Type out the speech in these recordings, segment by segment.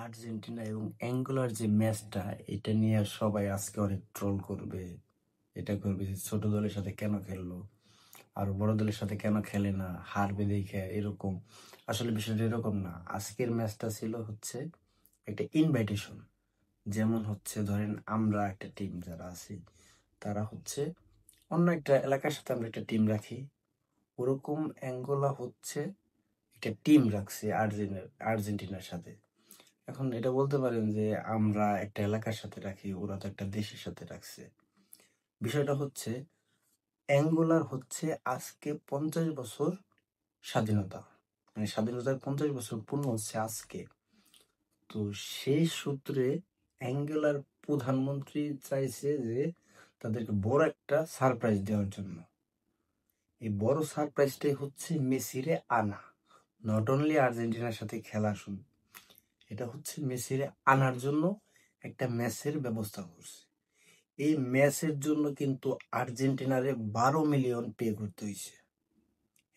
Argentina এবং অ্যাঙ্গোলার যে ম্যাচটা, এটা নিয়ে সবাই আজকে অনেক ট্রোল করবে। এটা করবে যে ছোট দলের সাথে কেন খেললো, আর বড় দলের সাথে কেন খেলে না, হারবে দেখে এরকম। আসলে বিষয়টা এরকম না। আজকের ম্যাচটা ছিল হচ্ছে একটা ইনভাইটেশন। যেমন হচ্ছে ধরেন আমরা একটা টিম যারা আছি, তারা হচ্ছে অন্য একটা এলাকার সাথে আমরা একটা টিম রাখি, ওরকম অ্যাঙ্গোলা হচ্ছে একটা টিম রাখছে আর্জেন্টিনার সাথে। এখন এটা বলতে পারেন যে আমরা একটা এলাকার সাথে রাখি, ওরা তো একটা দেশের সাথে রাখছে। বিষয়টা হচ্ছে অ্যাঙ্গোলার হচ্ছে আজকে 50 বছর স্বাধীনতা, মানে স্বাধীনতার 50 বছর পূর্ণ হচ্ছে আজকে। তো সেই সূত্রে অ্যাঙ্গোলার প্রধানমন্ত্রী চাইছে যে তাদেরকে বড় একটা সারপ্রাইজ দেওয়ার জন্য। এই বড় সারপ্রাইজটাই হচ্ছে মেসিরে আনা, নট অনলি আর্জেন্টিনার সাথে খেলা শুরু, এটা হচ্ছে মেসিরে আনার জন্য একটা ম্যাচের ব্যবস্থা করছে। এই ম্যাচের জন্য কিন্তু আর্জেন্টিনারে 12 মিলিয়ন পে করতে হয়েছে।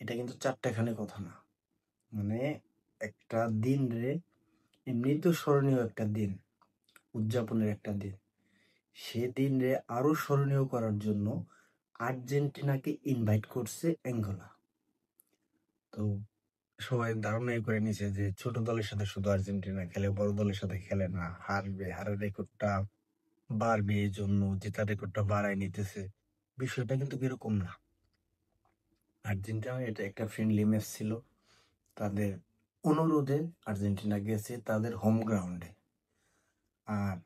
এটা কিন্তু চারটাখানে কথা না, মানে একটা দিন রে, এমনি তো স্মরণীয় একটা দিন, উদযাপনের একটা দিন, সে দিন রে আরো স্মরণীয় করার জন্য আর্জেন্টিনাকে ইনভাইট করছে অ্যাঙ্গোলা। তো সবাই ধারণা করে নিছে যে ছোট দলের সাথে শুধু আর্জেন্টিনা খেলে, বড় দলের সাথে খেলে না, হারবে, হারের রেকর্ডটা বাড়বে, এই জন্য জেতার রেকর্ডটা বাড়ায় নিতেছে। বিষয়টা কিন্তু এরকম না। আর্জেন্টিনা এটা একটা ফ্রেন্ডলি ম্যাচ ছিল, তাদের অনুরোধে আর্জেন্টিনা গেছে তাদের হোম গ্রাউন্ডে। আর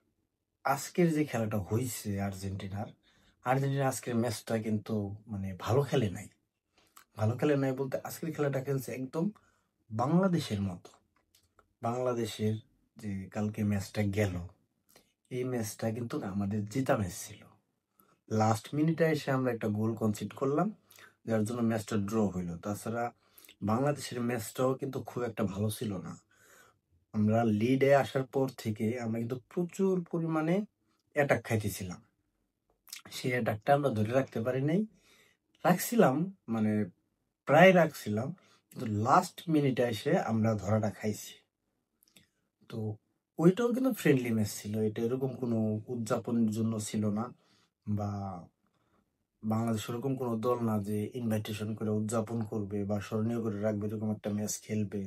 আজকের যে খেলাটা হয়েছে আর্জেন্টিনা আজকের ম্যাচটা কিন্তু মানে ভালো খেলে নাই বলতে আজকের খেলাটা খেলছে একদম বাংলাদেশের মতো। বাংলাদেশের যে কালকে ম্যাচটা গেল, এই ম্যাচটা কিন্তু আমাদের জেতা ম্যাচ ছিল। লাস্ট মিনিটে এসে আমরা একটা গোল কনসিড করলাম, যার জন্য ম্যাচটা ড্র হইলো। তাছাড়া বাংলাদেশের ম্যাচটাও কিন্তু খুব একটা ভালো ছিল না। আমরা লিডে আসার পর থেকে আমরা কিন্তু প্রচুর পরিমাণে অ্যাটাক খাইতেছিলাম, সেই অ্যাটাকটা আমরা ধরে রাখতে পারি নাই। রাখছিলাম, মানে প্রায় রাখছিলাম, কিন্তু লাস্ট মিনিটে এসে আমরা ধরাটা খাইছি। তো ওইটাও কিন্তু ফ্রেন্ডলি ম্যাচ ছিল, এটা এরকম কোনো উদযাপনের জন্য ছিল না, বা বাংলাদেশ ওরকম কোনো দল না যে ইনভাইটেশন করে উদযাপন করবে বা স্মরণীয় করে রাখবে, এরকম একটা ম্যাচ খেলবে।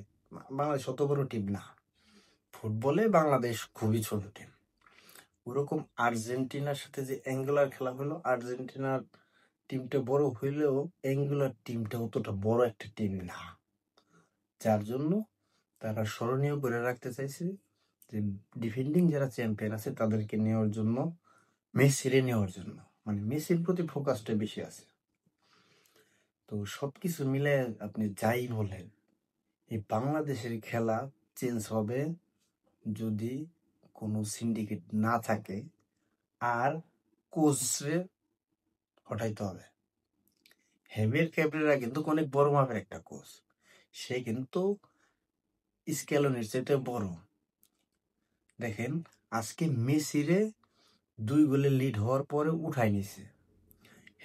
বাংলাদেশ অত বড় টিম না, ফুটবলে বাংলাদেশ খুবই ছোট টিম। ওরকম আর্জেন্টিনার সাথে যে অ্যাঙ্গোলার খেলা হলো, আর্জেন্টিনার টিমটা বড় হইলেও অ্যাঙ্গোলার টিমটা অতটা বড় একটা টিম না, যার জন্য তারা স্মরণীয় করে রাখতে চাইছে যে ডিফেন্ডিং যারা চ্যাম্পিয়ন আছে তাদেরকে নেওয়ার জন্য, মেসিরে নেওয়ার জন্য, মানে মেসির প্রতি ফোকাসটা বেশি আছে। তো সবকিছু মিলে আপনি যাই বলেন, এই বাংলাদেশের খেলা চেঞ্জ হবে যদি কোনো সিন্ডিকেট না থাকে, আর কোচরে হটাইতে হবে। হেভিয়ার ক্যাবরেরা কিন্তু অনেক বড় মাপের একটা কোচ, সে কিন্তু স্কেলনের চাইতে বড়। দেখেন আজকে মেসিরে 2 গোলে লিড হওয়ার পরে উঠাই নিছে,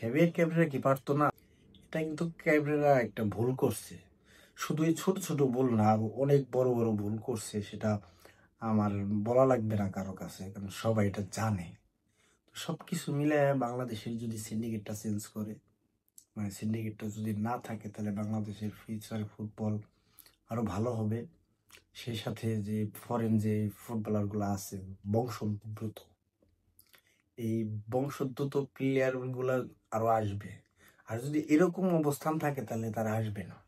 হেভিয়ার ক্যাবরেরা কি পারতো না? এটা কিন্তু ক্যাবরেরা একটা ভুল করছে, শুধু এই ছোট ছোট ভুল না, আরো অনেক বড় বড় ভুল করছে, সেটা আমার বলা লাগবে না কারো কাছে, কারণ সবাই এটা জানে। সবকিছু মিলে বাংলাদেশের যদি সিন্ডিকেটটা চেঞ্জ করে, মানে সিন্ডিকেটটা যদি না থাকে, তাহলে বাংলাদেশের ফিউচার ফুটবল আরো ভালো হবে। সেই সাথে যে ফরেন যে ফুটবলারগুলো আছে বংশোদ্ভূত, এই বংশোদ্ভূত প্লেয়ার গুলা আরো আসবে। আর যদি এরকম অবস্থান থাকে তাহলে তারা আসবে না,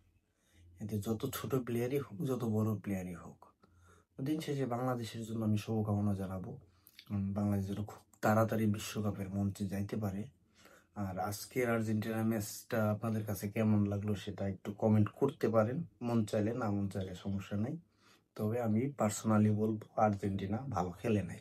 এতে যত ছোট প্লেয়ারই হোক, যত বড় প্লেয়ারই হোক। দিন শেষে বাংলাদেশের জন্য আমি শুভকামনা জানাবো, বাংলাদেশ যেন খুব তাড়াতাড়ি বিশ্বকাপের মঞ্চে যাইতে পারে। আর আজকের আর্জেন্টিনা ম্যাচটা আপনাদের কাছে কেমন লাগলো সেটা একটু কমেন্ট করতে পারেন, মন চাইলে, না মন চাইলে সমস্যা নেই। তবে আমি পার্সোনালি বলবো আর্জেন্টিনা ভালো খেলে নাই।